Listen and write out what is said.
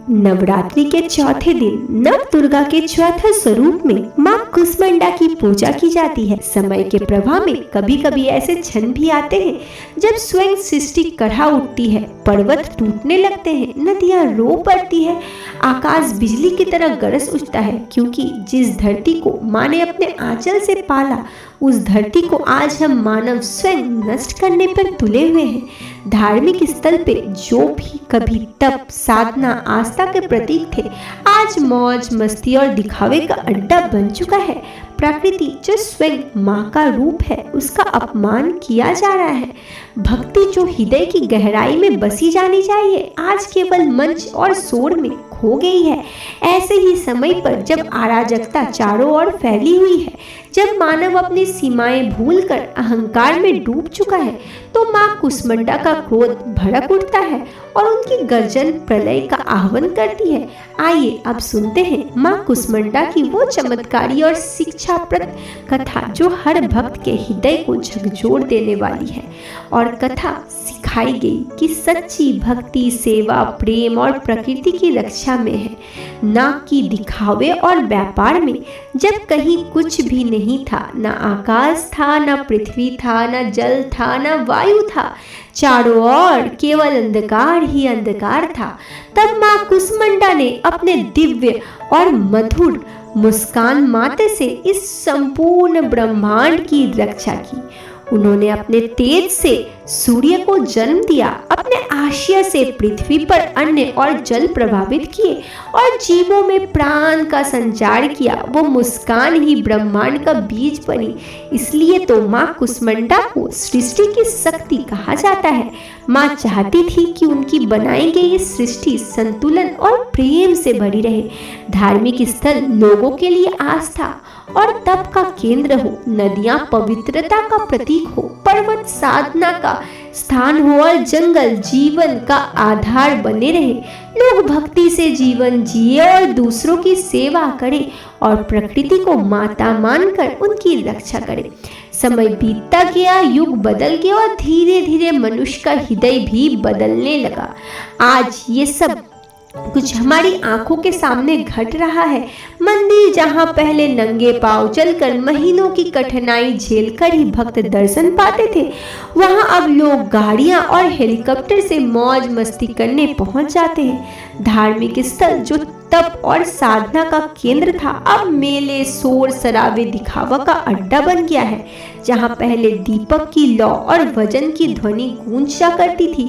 नवरात्रि के चौथे दिन नव दुर्गा के चौथे स्वरूप में माँ कुष्मांडा की पूजा की जाती है। समय के प्रवाह में कभी कभी ऐसे क्षण भी आते हैं जब स्वयं सृष्टि कढ़ा उठती है, पर्वत टूटने लगते हैं, नदियाँ रो पड़ती है, आकाश बिजली की तरह गरज उठता है, क्योंकि जिस धरती को माँ ने अपने आंचल से पाला उस धरती को आज हम मानव स्वयं नष्ट करने पर तुले हुए हैं। धार्मिक स्थल पे जो भी कभी तप, साधना, आस्था के प्रतीक थे, आज मौज मस्ती और दिखावे का अड्डा बन चुका है। प्रकृति जो स्वयं माँ का रूप है उसका अपमान किया जा रहा है। भक्ति जो हृदय की गहराई में बसी जानी चाहिए आज केवल मंच और शोर में खो गई है। ऐसे ही समय पर जब अराजकता चारों ओर फैली हुई है, जब मानव अपनी सीमाएं भूलकर अहंकार में डूब चुका है, तो माँ कुष्मांडा का क्रोध भड़क उठता है और उनकी गर्जन प्रलय का आह्वान करती है। आइए अब सुनते हैं माँ कुष्मांडा की वो चमत्कारी और शिक्षाप्रद कथा जो हर भक्त के हृदय को झकझोर देने वाली है। और कथा सिखाई गई कि सच्ची भक्ति, सेवा, प्रेम और प्रकृति की रक्षा में है, ना कि दिखावे और व्यापार में। जब कहीं कुछ भी नहीं था, ना आकाश था, ना पृथ्वी था, ना जल था, ना वायु था, चारों ओर केवल अंधकार ही अंधकार था, तब माँ कुष्मांडा ने अपने दिव्य और मधुर मुस्कान माथे से इस संपूर्ण ब्रह्मांड की रक्षा की। उन्होंने अपने तेज से सूर्य को जन्म दिया, अपने आश्रय से पृथ्वी पर अन्न और जल प्रभावित किए और जीवों में प्राण का संचार किया। वो मुस्कान ही ब्रह्मांड का बीज बनी। इसलिए तो माँ कुष्मांडा को सृष्टि की शक्ति कहा जाता है। माँ चाहती थी कि उनकी बनाई गई सृष्टि संतुलन और प्रेम से भरी रहे। धार्मिक स्थल लोगों के लिए आस्था और तप का केंद्र हो, नदियाँ पवित्रता का प्रतीक हो, पर्वत साधना का स्थान हो और जंगल जीवन का आधार बने रहे। लोग भक्ति से जीवन जिए और दूसरों की सेवा करें और प्रकृति को माता मानकर उनकी रक्षा करें। समय बीतता गया, युग बदल गया और धीरे धीरे मनुष्य का हृदय भी बदलने लगा। आज ये सब कुछ हमारी आंखों के सामने घट रहा है। मंदिर जहां पहले नंगे पांव चलकर महीनों की कठिनाई झेलकर ही भक्त दर्शन पाते थे, वहां अब लोग गाड़ियां और हेलीकॉप्टर से मौज मस्ती करने पहुंच जाते हैं। धार्मिक स्थल जो तप और साधना का केंद्र था, अब मेले, शोर शराबे, दिखावा का अड्डा बन गया है। जहां पहले दीपक की लौ और भजन की ध्वनि गूंजा करती थी,